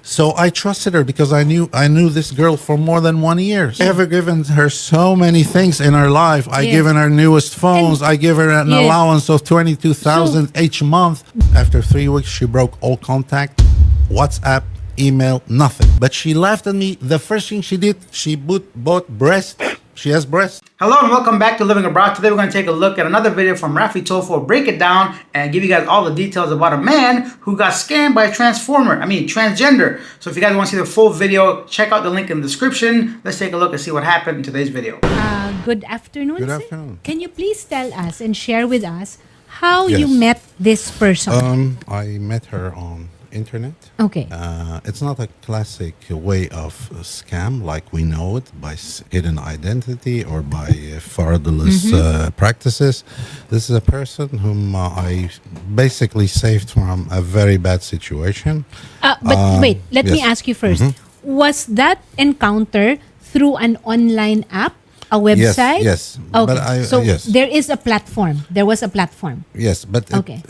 So I trusted her because I knew this girl for more than 1 year. I ever given her so many things in her life. I given her newest phones. I give her an allowance of 22,000 each month. After 3 weeks, she broke all contact, WhatsApp, email, nothing. But she laughed at me. The first thing she did, she bought breast. She has breasts. Hello and welcome back to Living Abroad. Today we're going to take a look at another video from Rafi Tofo, break it down and give you guys all the details about a man who got scammed by a transgender. So if you guys want to see the full video, check out the link in the description. Let's take a look and see what happened in today's video. Good afternoon. Good afternoon. Can you please tell us and share with us how you met this person? I met her on internet. Okay. It's not a classic way of scam like we know it, by hidden identity or by fraudulent practices. This is a person whom I basically saved from a very bad situation. But wait, let me ask you first. Was that encounter through an online app? A website? Yes. Okay. But there is a platform. There was a platform. Yes, but okay.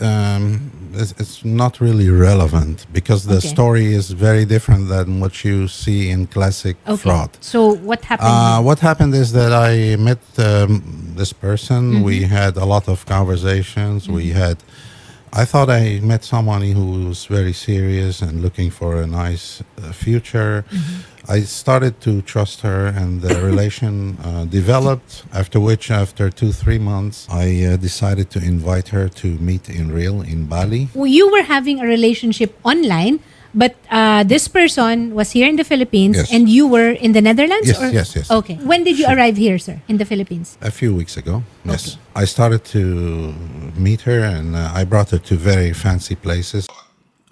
It's not really relevant because the story is very different than what you see in classic fraud. So what happened? What happened is that I met this person. We had a lot of conversations. I thought I met someone who was very serious and looking for a nice future. I started to trust her and the relation developed, after 2-3 months, I decided to invite her to meet in real in Bali. You were having a relationship online, but this person was here in the Philippines and you were in the Netherlands? Yes. Okay. When did you arrive here, sir, in the Philippines? A few weeks ago, yes. I started to meet her and I brought her to very fancy places.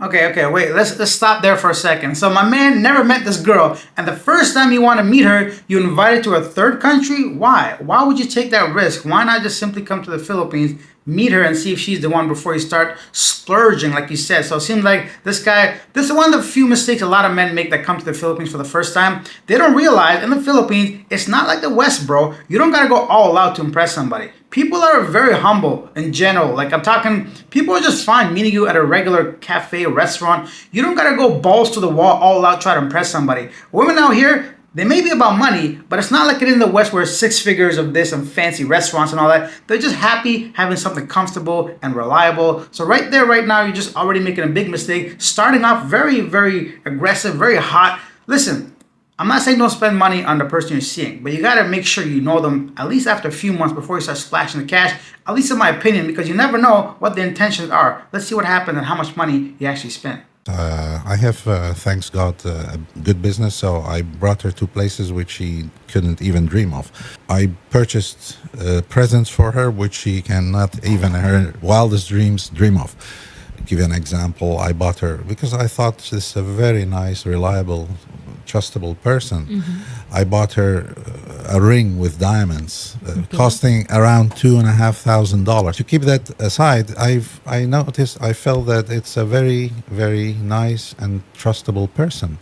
Okay, wait, let's stop there for a second. So my man never met this girl, and the first time you want to meet her, you invited to a third country? Why? Why would you take that risk? Why not just simply come to the Philippines, meet her, and see if she's the one before you start splurging, like you said? So it seems like this is one of the few mistakes a lot of men make that come to the Philippines for the first time. They don't realize in the Philippines, it's not like the West, bro. You don't gotta go all out to impress somebody. People are very humble in general. Like I'm talking, people are just fine meeting you at a regular cafe, restaurant. You don't gotta go balls to the wall all out try to impress somebody. Women out here, they may be about money, but it's not like it is in the West where it's 6 figures of this and fancy restaurants and all that. They're just happy having something comfortable and reliable. So right there, right now, you're just already making a big mistake. Starting off very, very aggressive, very hot. Listen, I'm not saying don't spend money on the person you're seeing, but you got to make sure you know them at least after a few months before you start splashing the cash, at least in my opinion, because you never know what the intentions are. Let's see what happened and how much money you actually spent. I have, thanks God, a good business, so I brought her to places which she couldn't even dream of. I purchased presents for her which she cannot even in her wildest dreams dream of. Give you an example, I bought her, because I thought this is a very nice, reliable, trustable person. I bought her a ring with diamonds costing around $2,500. To keep that aside, I felt that it's a very, very nice and trustable person.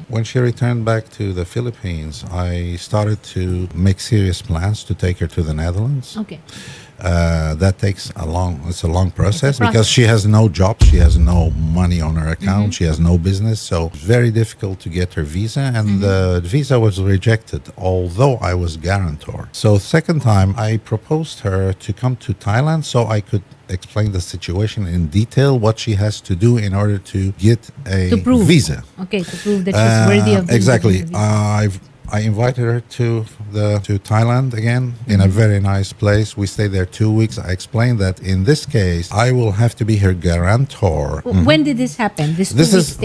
When she returned back to the Philippines, I started to make serious plans to take her to the Netherlands. That takes a long process because she has no job, she has no money on her account, she has no business, so it's very difficult to get her visa, and the visa was rejected, although I was guarantor. So second time, I proposed her to come to Thailand so I could explain the situation in detail, what she has to do in order to get a visa. To prove that she's worthy of exactly. I invited her to Thailand again in a very nice place. We stayed there 2 weeks. I explained that in this case, I will have to be her guarantor. When did this happen?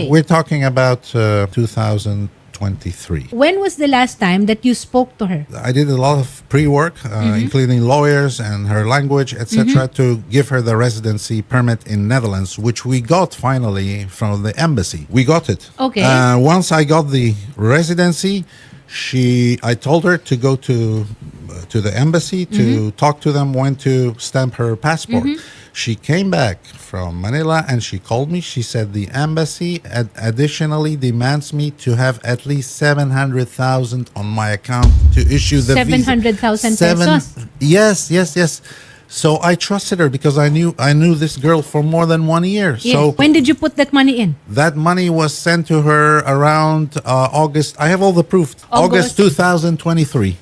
We're talking about 2023. When was the last time that you spoke to her? I did a lot of pre-work, including lawyers and her language, etc., to give her the residency permit in Netherlands, which we got finally from the embassy. We got it. Once I got the residency, I told her to go to the embassy to talk to them when to stamp her passport. She came back from Manila and she called me. She said the embassy additionally demands me to have at least 700,000 on my account to issue the visa. 700,000 pesos? Yes. So I trusted her because I knew this girl for more than 1 year. Yeah. So When did you put that money in? that money was sent to her around August. I have all the proof. August. August 2023.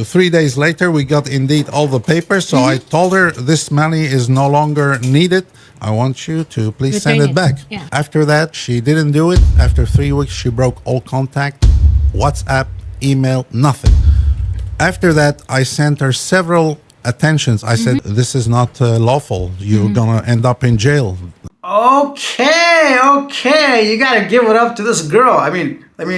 3 days later, we got indeed all the papers. So I told her this money is no longer needed. I want you to please send Return it it. back. Yeah. After that, she didn't do it. After 3 weeks, she broke all contact, WhatsApp, email, nothing. After that, I sent her several attentions. I said, this is not lawful. You're going to end up in jail. Okay, you gotta give it up to this girl. I mean, let me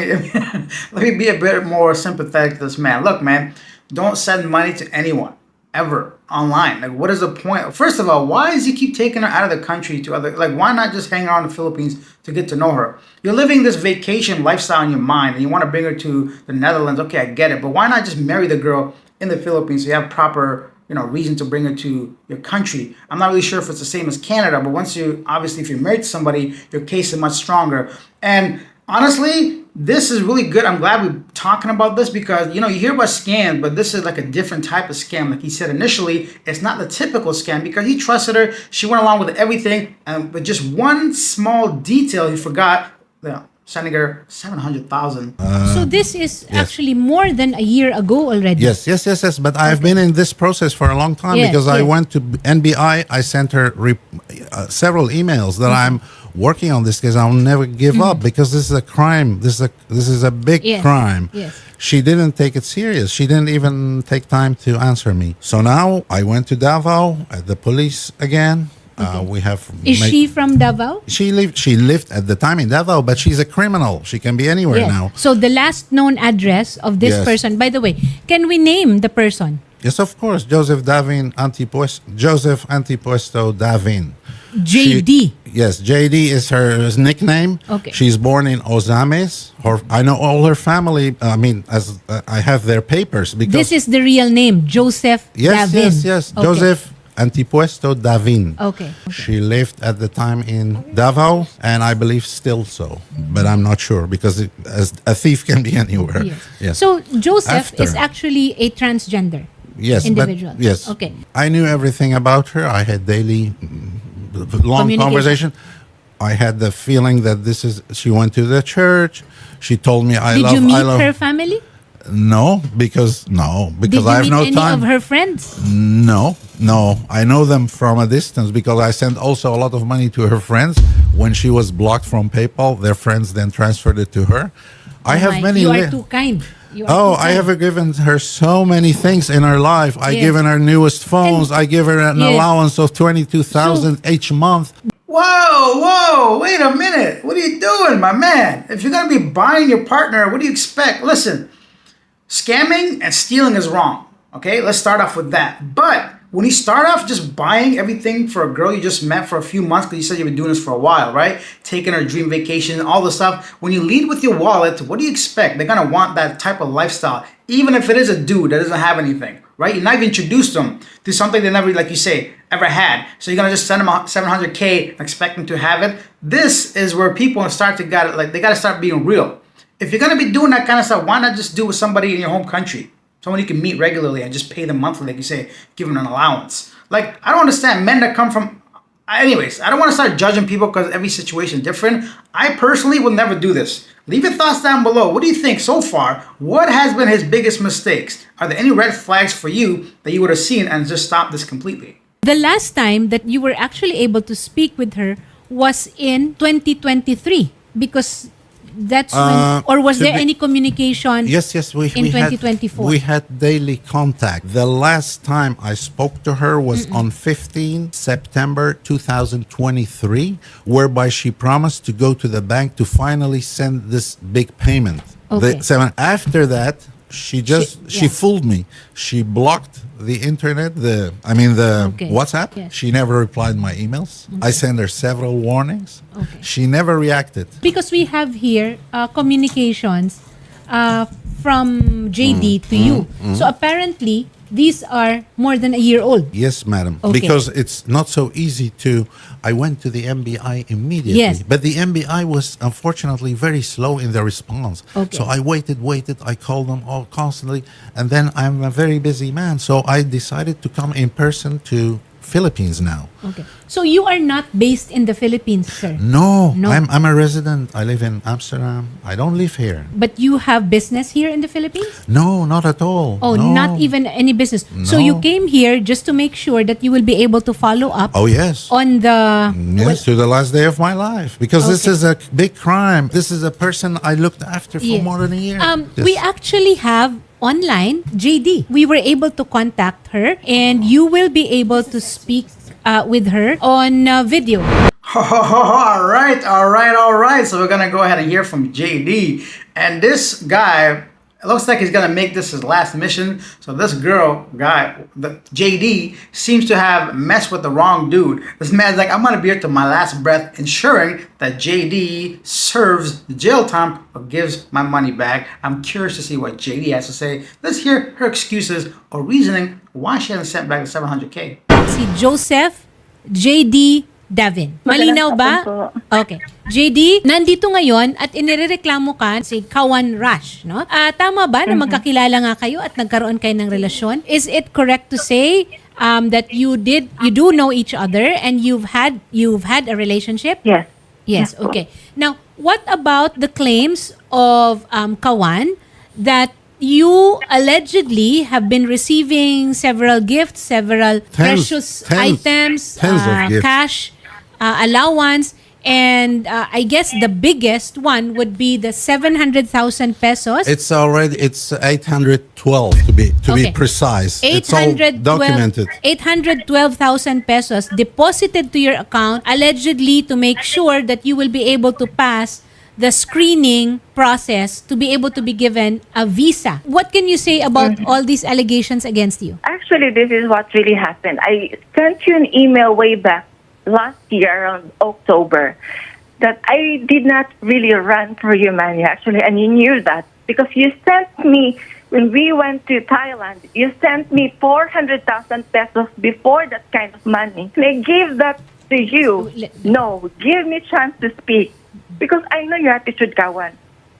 let me be a bit more sympathetic to this man. Look, man, don't send money to anyone ever online. Like, what is the point? First of all, why does he keep taking her out of the country to other? Like, why not just hang around the Philippines to get to know her? You're living this vacation lifestyle in your mind, and you want to bring her to the Netherlands. Okay, I get it, but why not just marry the girl in the Philippines so you have proper, reason to bring her to your country? I'm not really sure if it's the same as Canada, but once you, obviously, if you're married to somebody, your case is much stronger. And honestly, this is really good. I'm glad we're talking about this because, you hear about scams, but this is like a different type of scam. Like he said initially, it's not the typical scam because he trusted her. She went along with everything. But just one small detail he forgot, sending her 700,000. So this is actually more than a year ago already. Yes. But I've been in this process for a long time because I went to NBI. I sent her several emails that I'm working on this case. I'll never give up because this is a crime. This is a big crime. Yes. She didn't take it serious. She didn't even take time to answer me. So now I went to Davao at the police again. We have. Is she from Davao? She lived at the time in Davao, but she's a criminal. She can be anywhere now. So the last known address of this person. By the way, can we name the person? Yes, of course. Joseph Antipuesto Davin. JD. Yes, JD is her nickname. Okay. She's born in Ozames. I know all her family. I mean, as I have their papers because This is the real name, Joseph Davin. Yes. Okay. Joseph Antipuesto Davin. Okay. She lived at the time in Davao, and I believe still so, but I'm not sure because as a thief can be anywhere. Yes. So Joseph After. is actually a transgender individual. Yes. Okay. I knew everything about her. I had daily long conversation. I had the feeling that she went to the church. She told me Did you meet her family? No, because Did I you have meet no any time. of her friends? No. I know them from a distance because I sent also a lot of money to her friends. When she was blocked from PayPal, their friends then transferred it to her. I have many. You are too kind. I have given her so many things in her life. I given her newest phones. I give her an allowance of 22,000 each month. Whoa, wait a minute. What are you doing, my man? If you're going to be buying your partner, what do you expect? Listen, scamming and stealing is wrong. Okay, let's start off with that. But when you start off just buying everything for a girl you just met for a few months, because you said you've been doing this for a while, right? Taking her dream vacation, all the stuff. When you lead with your wallet, what do you expect? They're going to want that type of lifestyle, even if it is a dude that doesn't have anything, right? You're not even introduced them to something they never, like you say, ever had. So you're going to just send them $700K and expect them to have it. This is where people start to they got to start being real. If you're going to be doing that kind of stuff, why not just do it with somebody in your home country? Someone you can meet regularly and just pay them monthly, like you say, give them an allowance. Like, I don't understand men that come from... Anyways, I don't want to start judging people because every situation is different. I personally will never do this. Leave your thoughts down below. What do you think so far? What has been his biggest mistakes? Are there any red flags for you that you would have seen and just stopped this completely? The last time that you were actually able to speak with her was in 2023 because that's when, or was there any communication? Yes, in 2024? We had daily contact. The last time I spoke to her was on 15 September 2023, whereby she promised to go to the bank to finally send this big payment. Okay. After that, she fooled me. She blocked the internet, WhatsApp. Yes. She never replied my emails. I sent her several warnings. Okay. She never reacted. Because we have here communications from JD to you. So apparently, these are more than a year old. Yes, madam. Okay. Because it's not so easy to. I went to the MBI immediately. Yes. But the MBI was unfortunately very slow in their response. Okay. So I waited. I called them all constantly. And then I'm a very busy man. So I decided to come in person to Philippines now. Okay. So you are not based in the Philippines, sir. No, No. I'm a resident. I live in Amsterdam. I don't live here. But you have business here in the Philippines? No, not at all. Oh, No. not even any business. So you No. came here just to make sure that you will be able to follow up Oh, yes. on the Yes, to the last day of my life. Because this Okay. is a big crime. This is a person I looked after for Yes. more than a year. We Yes. actually have online JD. We were able to contact her, and you will be able to speak with her on video. All right, all right, all right. So we're gonna go ahead and hear from JD, and this guy. It looks like he's gonna make this his last mission. So this the JD, seems to have messed with the wrong dude. This man's like, I'm gonna be here to my last breath, ensuring that JD serves the jail time or gives my money back. I'm curious to see what JD has to say. Let's hear her excuses or reasoning why she hasn't sent back the 700K. Si Joseph JD Davin. Malinaw ba? Okay. JD, nandito ngayon at inirereklamo ka si Kawan Rush, no? Tama ba na magkakilala nga kayo at nagkaroon kayo ng relasyon? Is it correct to say that you do know each other and you've had a relationship? Yes. Yes, okay. Now, what about the claims of Kawan that you allegedly have been receiving several gifts, several precious items, tens of gifts. cash, allowance, and I guess the biggest one would be the 700,000 pesos. It's 812 to be Okay. precise. It's all 812 documented. 812,000 pesos deposited to your account allegedly to make sure that you will be able to pass the screening process to be able to be given a visa. What can you say about all these allegations against you? Actually, this is what really happened. I sent you an email way back last year around October that I did not really run for your money, actually, and you knew that because you sent me, when we went to Thailand, you sent me 400,000 pesos before that kind of money. And I gave that to you. No, give me chance to speak because I know your attitude, Kawan.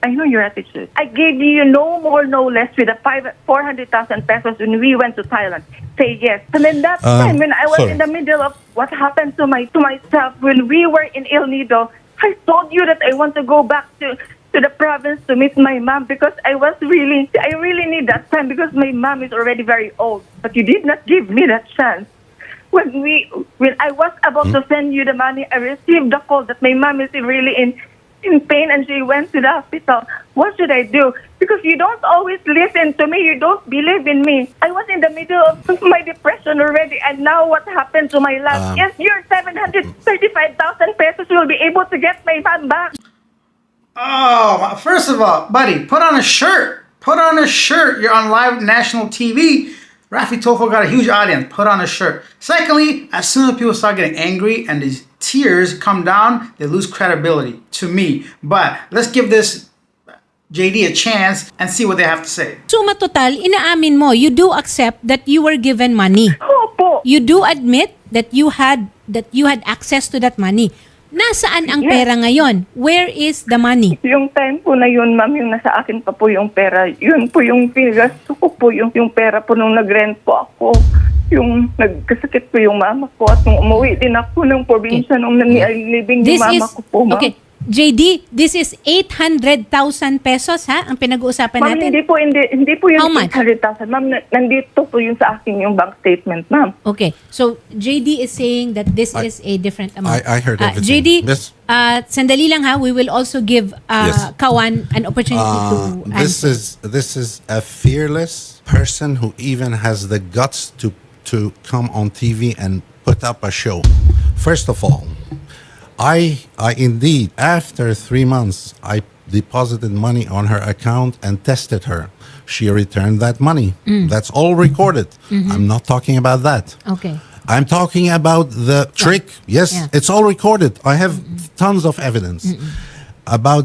I know your attitude. I gave you no more, no less with the 400,000 pesos when we went to Thailand. Say yes. And then that time when I was sorry. in the middle of what happened to myself when we were in El Nido, I told you that I want to go back to the province to meet my mom because I really need that time because my mom is already very old. But you did not give me that chance. When I was about to send you the money, I received the call that my mom is really in pain and she went to the hospital. What should I do? Because you don't always listen to me. You don't believe in me. I was in the middle of my depression already, and now what happened to my life? Yes, your 735,000 pesos will be able to get my mom back. Oh, first of all, buddy, put on a shirt. Put on a shirt. You're on live national TV. Rafi Tofo got a huge audience. Put on a shirt. Secondly, as soon as people start getting angry and these tears come down, they lose credibility to me. But let's give this JD a chance and see what they have to say. Suma total, inaamin mo, you do accept that you were given money. Opo. You do admit that you had access to that money. Nasaan ang Yes. pera ngayon? Where is the money? Yung time po na yun, ma'am, yung nasa akin pa po yung pera, yun po yung pinagasto ko po, yung pera po nung nag-rent po ako. Yung nagkasakit po yung mama ko at nung umuwi din ako ng probinsya nung nanilibing yung mama ko po, ma'am. Okay, JD, this is 800,000 pesos, ha? Ang pinag-uusapan Ma'am, natin. hindi po How yung much? 800,000. Ma'am, nandito po yung sa akin yung bank statement, ma'am. Okay, so JD is saying that this is a different amount. I heard everything. JD, Yes. sandali lang ha, we will also give Yes. Kawan an opportunity to This answer. is a fearless person who even has the guts to come on TV and put up a show. First of all, I indeed, after 3 months, I deposited money on her account and tested her. She returned that money. That's all recorded. I'm not talking about that. Okay. I'm talking about the trick. Yes, Yeah. it's all recorded. I have tons of evidence. about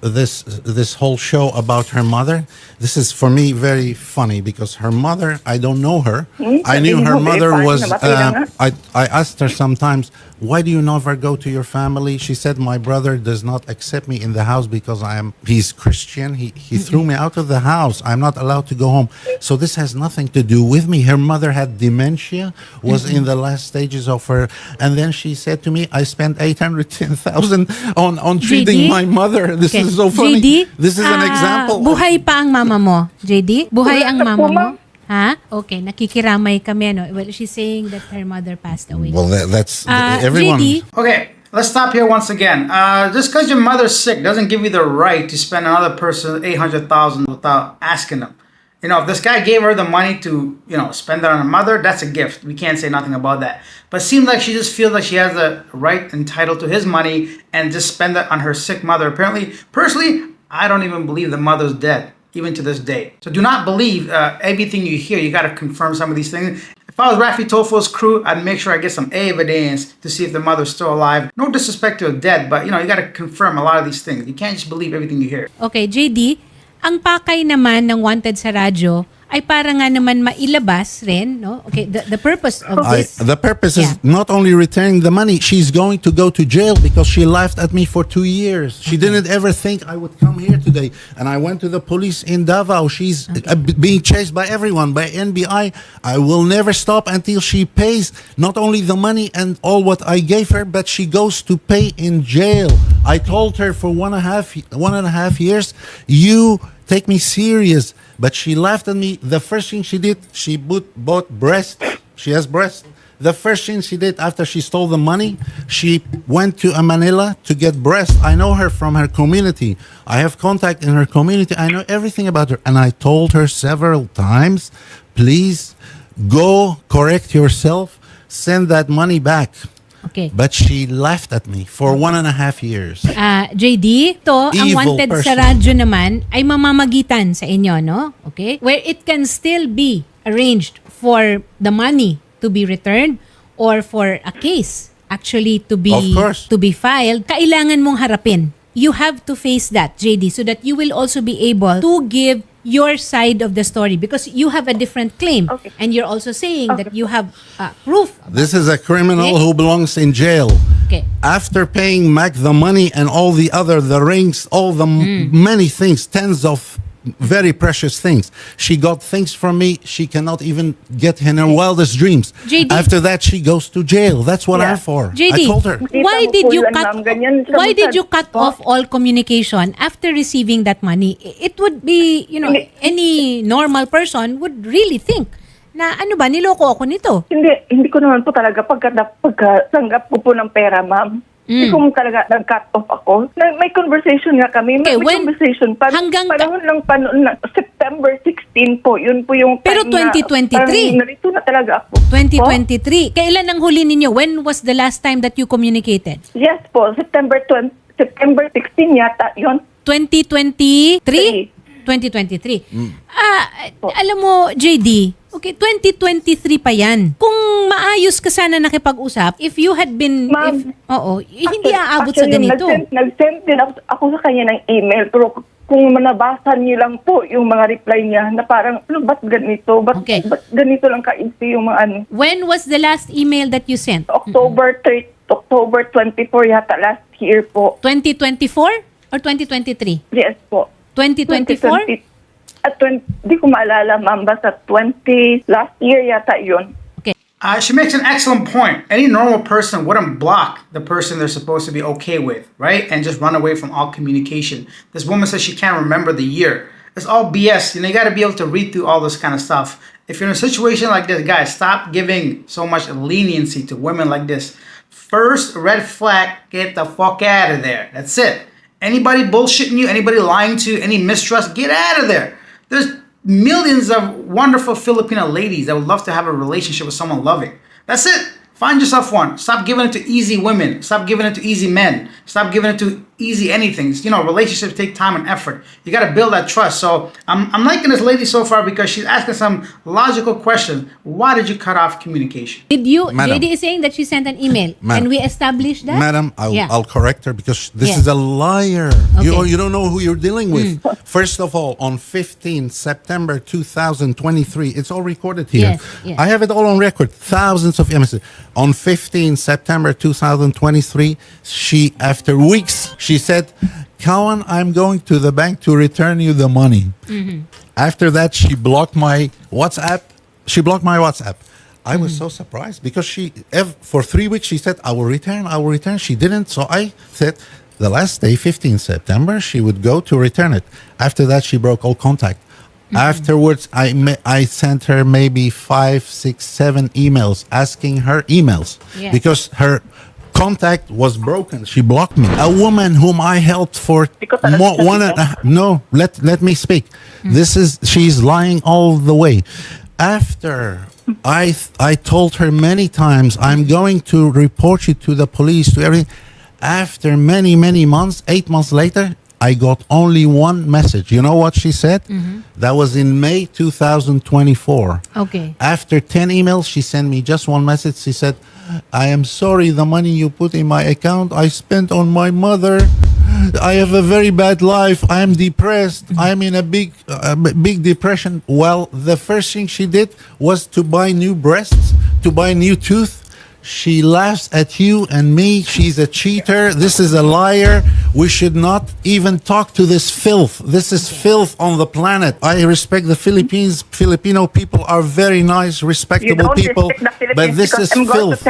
this whole show about her mother. This is for me very funny because her mother, I don't know her. I knew her mother was. I asked her sometimes, why do you never go to your family? She said, my brother does not accept me in the house because he's Christian. He threw me out of the house. I'm not allowed to go home. So this has nothing to do with me. Her mother had dementia, was in the last stages of her, and then she said to me, I spent 810,000 on treating JD? my mother. This is so funny. JD, This is an example. Buhay pa ang mama mo, JD? Buhay ang Wala na mama po, mo? ma'am. Ha? Okay, nakikiramay kami. No? Well, she's saying that her mother passed away. Well, that's everyone. JD, Okay, let's stop here once again. Just because your mother's sick doesn't give you the right to spend another person $800,000 without asking them. You know, if this guy gave her the money to, spend it on her mother, that's a gift. We can't say nothing about that. But it seems like she just feels like she has a right entitled to his money and just spend it on her sick mother. Apparently, personally, I don't even believe the mother's dead, even to this day. So do not believe everything you hear. You got to confirm some of these things. If I was Rafi Tofo's crew, I'd make sure I get some evidence to see if the mother's still alive. No disrespect to her dead, but you got to confirm a lot of these things. You can't just believe everything you hear. okay, JD, ang pakay naman ng Wanted sa radyo ay para nga naman mailabas rin, no? Okay, the purpose of this... The purpose is not only returning the money, she's going to go to jail because she laughed at me for 2 years. She didn't ever think I would come here today. And I went to the police in Davao. She's being chased by everyone, by NBI. I will never stop until she pays not only the money and all what I gave her, but she goes to pay in jail. I told her for 1.5 years, you take me serious. But she laughed at me. The first thing she did, she bought breast. She has breast. The first thing she did after she stole the money, she went to Manila to get breast. I know her from her community. I have contact in her community. I know everything about her. And I told her several times, please go correct yourself. Send that money back. Okay. But she laughed at me for 1.5 years. JD, ang Evil Wanted person. sa radyo naman ay mamamagitan sa inyo, no? Okay? Where it can still be arranged for the money to be returned or for a case actually to be Of course. filed, kailangan mong harapin. You have to face that, JD, so that you will also be able to give your side of the story because you have a different claim. Okay. And you're also saying that you have proof. This is a criminal Okay. who belongs in jail. Okay. After paying Mac the money and all the rings, all the many things, tens of very precious things. She got things from me she cannot even get in her wildest dreams. JD. After that, she goes to jail. That's what I'm for. JD, I told her. why Kita mo did po you yun, cut ma'am. Ganyan siya why did you cut po. off all communication after receiving that money? It would be, any normal person would really think na ano ba, niloko ako nito. Hindi ko naman po talaga pagkatanggap ko po ng pera, ma'am. Hindi ko talaga nag-cut off ako. May conversation nga kami. Okay, May when- conversation. hanggang- panahon lang September 16 po. Yun po yung Pero time 2023. na narito na talaga ako. 2023. Kailan ang huli ninyo? When was the last time that you communicated? Yes po. September 16 yata yun. 2023? 2023. Alam mo, JD, okay, 2023 pa yan. Kung maayos ka sana nakipag-usap, if you had been, Ma'am, hindi aabot sa ganito. Nag-send din ako sa kanya ng email, pero kung manabasa niyo lang po yung mga reply niya na parang, ba't ganito? Ba't ganito lang ka-easy yung mga ano? When was the last email that you sent? October 24 yata last year po. 2024 or 2023? Yes po. 2024? Di ko maalala, ma'am. Basta last year yata yun. She makes an excellent point. Any normal person wouldn't block the person they're supposed to be okay with, right? And just run away from all communication. This woman says she can't remember the year. It's all BS. You got to be able to read through all this kind of stuff. If you're in a situation like this, guys, stop giving so much leniency to women like this. First red flag, get the fuck out of there. That's it. Anybody bullshitting you, anybody lying to you, any mistrust, get out of there. There's millions of wonderful Filipino ladies that would love to have a relationship with someone loving. That's it. Find yourself one. Stop giving it to easy women. Stop giving it to easy men. Stop giving it to easy anything. Relationships take time and effort. You got to build that trust. So I'm liking this lady so far because she's asking some logical questions. Why did you cut off communication? Did you, Madam. JD is saying that she sent an email. Madam. And we established that? Madam, Yeah. I'll correct her because this Yeah. is a liar. Okay. You don't know who you're dealing with. First of all, on 15 September 2023, it's all recorded here. Yes, yes. I have it all on record. Thousands of messages. On 15 September 2023, after weeks, she said, Cowan, I'm going to the bank to return you the money. After that, she blocked my WhatsApp. I was so surprised because for 3 weeks, she said, I will return. She didn't. So I said, the last day, 15 September, she would go to return it. After that, she broke all contact. Afterwards, I sent her maybe 5, 6, 7 emails asking her emails Yeah. because her contact was broken. She blocked me. A woman whom I helped for let me speak. She's lying all the way. After I told her many times, I'm going to report you to the police, to everything. After many, many months, 8 months later, I got only one message. You know what she said? That was in May 2024. Okay. After 10 emails, she sent me just one message. She said, I am sorry, the money you put in my account, I spent on my mother. I have a very bad life. I am depressed. I'm in a big depression. Well, the first thing she did was to buy new breasts, to buy new tooth. She laughs at you and me. She's a cheater. This is a liar. We should not even talk to this filth. This is filth on the planet. I respect the Philippines. Filipino people are very nice, respectable people. But this is filth.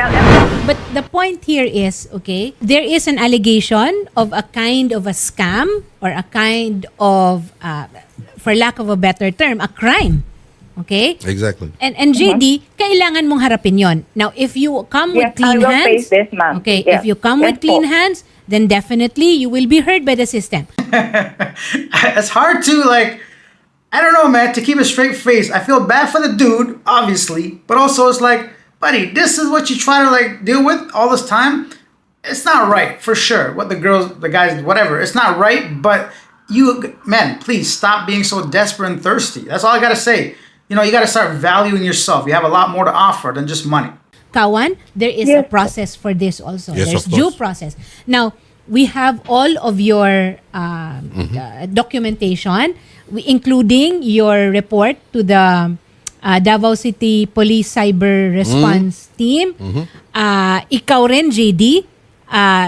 But the point here is, okay, there is an allegation of a kind of a scam or a kind of, for lack of a better term, a crime. Okay? Exactly. And JD, kailangan mong harapin yon. Now, if you come with Yes, clean I will hands, face this, ma'am. okay, Yes. if you come Yes with clean po. hands, then definitely you will be heard by the system. It's hard to I don't know, man, to keep a straight face. I feel bad for the dude, obviously, but also it's like, buddy, this is what you try to deal with all this time. It's not right, for sure. What the guys, whatever, it's not right. But men, please stop being so desperate and thirsty. That's all I gotta say. You got to start valuing yourself. You have a lot more to offer than just money. Kawan, there is a process for this also. Yes, There's of course. due process. Now, we have all of your documentation, including your report to the Davao City Police Cyber Response Team. Ikaw rin, JD,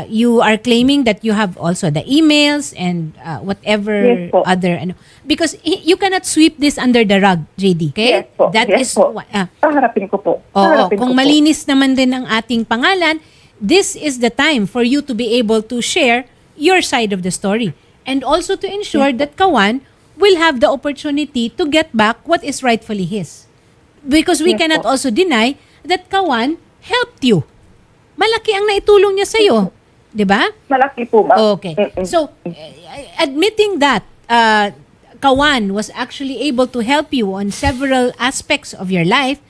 you are claiming that you have also the emails and whatever Yes po. other because you cannot sweep this under the rug, JD. Okay? Yes po. That Yes is po. what Haharapin ko po. Oo, Haharapin kung ko po. malinis naman din ang ating pangalan, this is the time for you to be able to share your side of the story. And also to ensure that Kawan will have the opportunity to get back what is rightfully his. Because we Yes cannot po. also deny that Kawan helped you. Malaki ang naitulong niya sa'yo. Di ba? Malaki po, ma'am. Okay. So, admitting that Kawan was actually able to help you on several aspects of your life,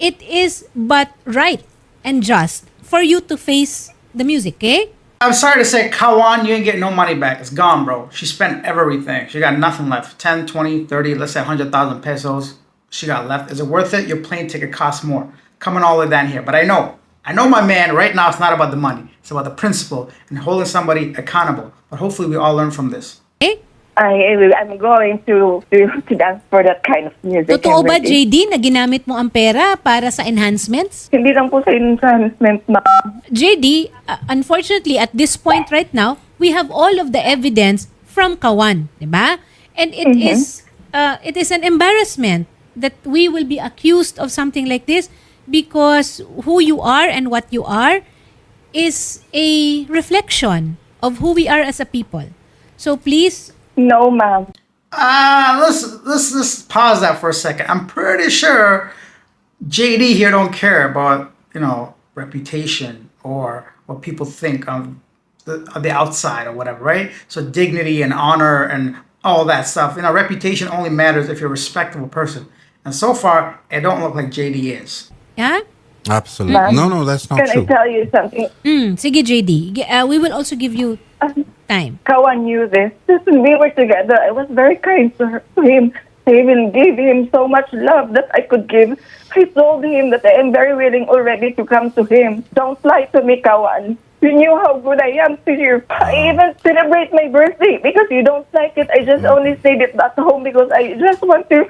it is but right and just for you to face the music, okay? I'm sorry to say, Kawan, you ain't getting no money back. It's gone, bro. She spent everything. She got nothing left. 10, 20, 30, let's say 100,000 pesos. She got left. Is it worth it? Your plane ticket costs more. Coming all the way down here. But I know my man, right now it's not about the money. It's about the principle and holding somebody accountable. But hopefully we all learn from this. Okay? I'm going to dance for that kind of music. Totoo ba, and really- JD, na ginamit mo ang pera para sa enhancements? Hindi lang po sa enhancement, ma'am. JD, unfortunately, at this point right now, we have all of the evidence from Kawan, di ba? And it is an embarrassment that we will be accused of something like this because who you are and what you are is a reflection of who we are as a people. So please, No, ma'am. Let's pause that for a second. I'm pretty sure JD here don't care about reputation or what people think on the outside or whatever, right? So dignity and honor and all that stuff. Reputation only matters if you're a respectable person. And so far, it don't look like JD is. yeah? Absolutely. No, that's not Can true. I tell you something? Sige, JD. We will also give you time? Kawan knew this. Just when we were together, I was very kind to him. I even gave him so much love that I could give. I told him that I am very willing already to come to him. Don't lie to me, Kawan. You knew how good I am to you. I even celebrate my birthday because you don't like it. I just only stayed it at home because I just want to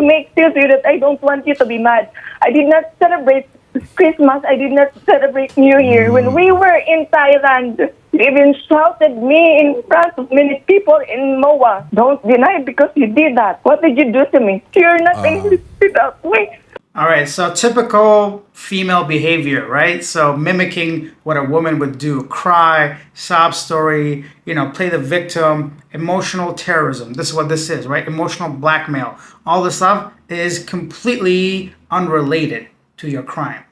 make feel to you that I don't want you to be mad. I did not celebrate Christmas. I did not celebrate New Year. When we were in Thailand, you even shouted me in front of many people in MOA. Don't deny it because you did that. What did you do to me? You're not angry that way. All right, so typical female behavior, right? So mimicking what a woman would do, cry, sob story, play the victim, emotional terrorism. This is what this is, right? Emotional blackmail. All this stuff is completely unrelated to your crime.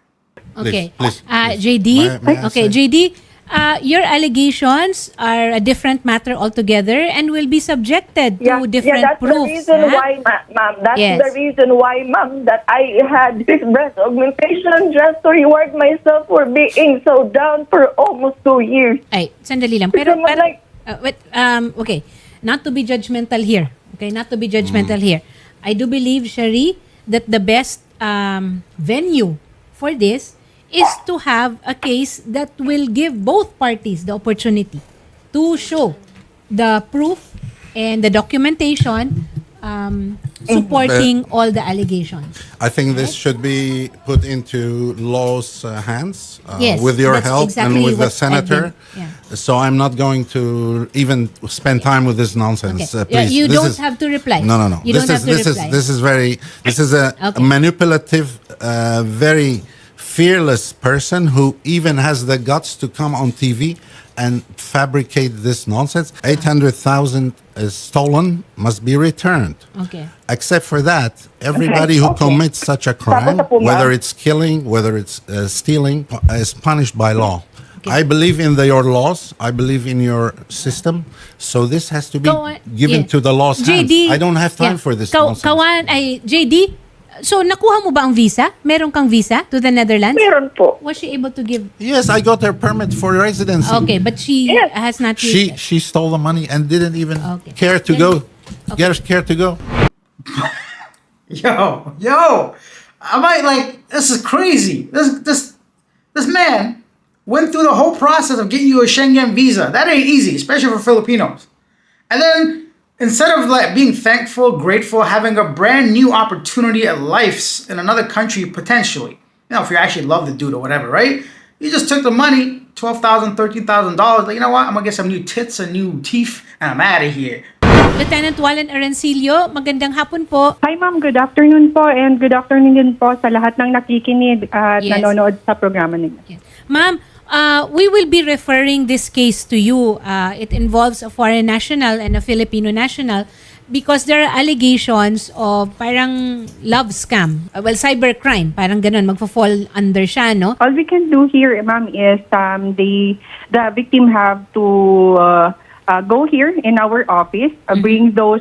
Okay. Please. JD? May I Okay, say? JD, your allegations are a different matter altogether and will be subjected to different that's proofs. the reason why, ma'am. That's Yes. the reason why, ma'am, that I had this breast augmentation just to reward myself for being so down for almost 2 years. Ay, sandali lang. Pero, Because okay, not to be judgmental here. Okay, not to be judgmental here. I do believe, Shari, that the best venue for this is to have a case that will give both parties the opportunity to show the proof and the documentation supporting all the allegations. I think this should be put into law's hands Yes, with your that's help exactly and with the what I've senator. been- yeah. So I'm not going to even spend time with this nonsense. Okay. Please. You This don't is- have to reply. No, no, no. You don't have to reply. This is a Okay. manipulative, very fearless person who even has the guts to come on TV and fabricate this nonsense. 800,000 is stolen, must be returned. Okay. Except for that, everybody who commits such a crime, Tapos na po, ma'am. whether it's killing, whether it's stealing, is punished by law. Okay. I believe in your laws. I believe in your system. So this has to be Go on. given Yeah. to the law's hands. JD, I don't have time yeah. for this nonsense. JD, so nakuha mo ba ang visa? Meron kang visa to the Netherlands? Meron po. Was she able to give? Yes, I got her permit for residency. Okay, but she Yes. has not used it. She stole the money and didn't even Okay. care to Then- go. Okay. Care to go. Yo, this is crazy. This man went through the whole process of getting you a Schengen visa. That ain't easy, especially for Filipinos. And then instead of being thankful, grateful, having a brand new opportunity at life in another country potentially, if you actually love the dude or whatever, right? You just took the money, $12,000, $13,000. Like, you know what? I'm gonna get some new tits and new teeth, and I'm out of here. Lieutenant Wallen Arancilio, magandang hapon po. Hi ma'am, good afternoon po and good afternoon din po sa lahat ng nakikinig at Yes. nanonood sa programa ninyo. Yes. Ma'am, we will be referring this case to you. It involves a foreign national and a Filipino national because there are allegations of parang love scam. Well, cybercrime. Parang ganun, magfo-fall under siya, no? All we can do here ma'am is the victim have to go here in our office, bring those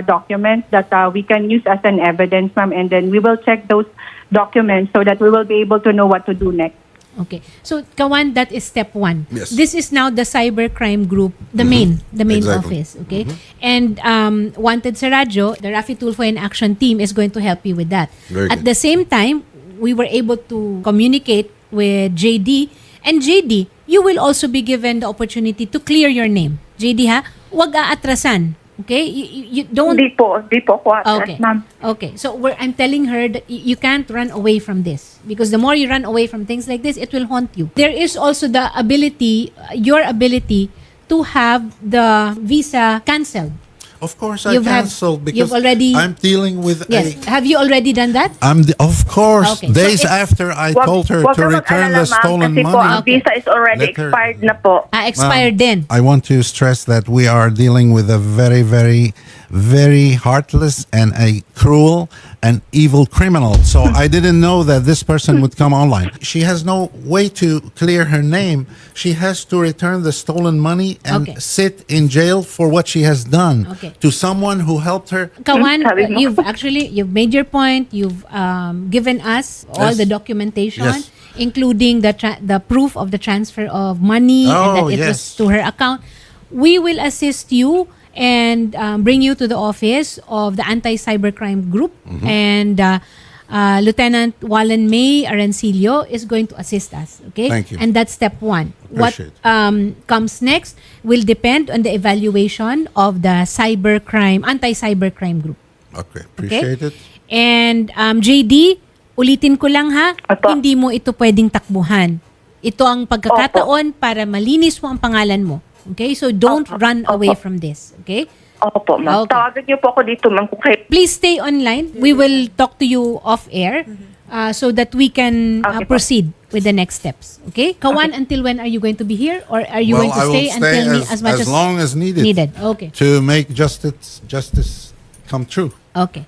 documents that we can use as an evidence ma'am, and then we will check those documents so that we will be able to know what to do next. Okay. So, Kawan, that is step one. Yes. This is now the cybercrime group, the main Exactly. office. Okay? And Wanted sa Radyo, the Rafi Tulfo in Action team is going to help you with that. Very At good. the same time, we were able to communicate with JD. And JD, you will also be given the opportunity to clear your name. JD ha, wag aatrasan. Okay? You don't... Di po ko atras, Okay. ma'am. Okay. So I'm telling her that you can't run away from this because the more you run away from things like this, it will haunt you. There is also the ability, your ability to have the visa canceled. Of course, I You've have- canceled because you've already- I'm dealing with Yes. Have you already done that? of course, Okay. So days it's- after I Wag- told her wag to ka return mag-alala, the ma'am, stolen kasi po, money. ang visa is already Let her- expired na po. Expired then. I want to stress that we are dealing with a very, very, very heartless and a cruel and evil criminal. So I didn't know that this person would come online. She has no way to clear her name. She has to return the stolen money and Okay. sit in jail for what she has done Okay. to someone who helped her. Kawan, Sabi mo. you've made your point. You've given us all Yes. the documentation, Yes. including the proof of the transfer of money and that Oh, it was yes. to her account. we will assist you and bring you to the office of the Anti-Cybercrime Group. And Lieutenant Wallen May Arancillo is going to assist us. Okay? Thank you. And that's step one. What Appreciate comes next will depend on the evaluation of the Anti-Cybercrime Group. Okay, appreciate it. And JD, ulitin ko lang ha, Apo. hindi mo ito pwedeng takbuhan. Ito ang pagkakataon para malinis mo ang pangalan mo. Okay? So don't run away from this. Okay? Opo, ma'am. Okay. Tawagan niyo po ako dito, ma'am. Kung kayo Please stay online. We will talk to you off air so that we can Okay po. proceed with the next steps. Okay? Kawan, until when are you going to be here? Or are you going to I will stay until as much as long as needed. Okay. To make justice come true. Okay.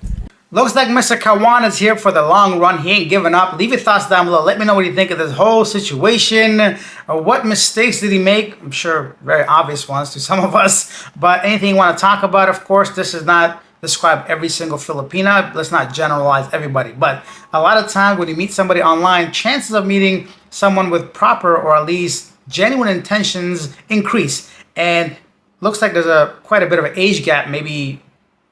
Looks like Mr. Kawan is here for the long run. He ain't giving up. Leave your thoughts down below. Let me know what you think of this whole situation. What mistakes did he make? I'm sure very obvious ones to some of us. But anything you want to talk about, of course, this is not describe every single Filipina. Let's not generalize everybody. But a lot of times when you meet somebody online, chances of meeting someone with proper or at least genuine intentions increase. And looks like there's quite a bit of an age gap, maybe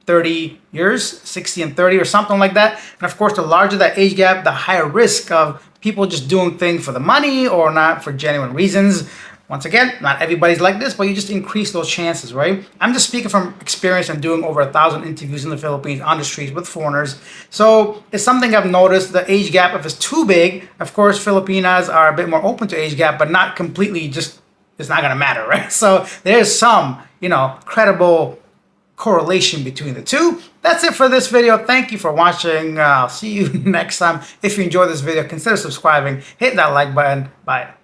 30 years, 60 and 30 or something like that. And of course, the larger that age gap, the higher risk of people just doing things for the money or not for genuine reasons. Once again, not everybody's like this, but you just increase those chances, right? I'm just speaking from experience and doing over 1,000 interviews in the Philippines on the streets with foreigners. So it's something I've noticed. The age gap, if it's too big, of course, Filipinas are a bit more open to age gap, but not completely just, it's not going to matter, right? So there's some, credible correlation between the two. That's it for this video. Thank you for watching. I'll see you next time. If you enjoyed this video, consider subscribing. Hit that like button. Bye.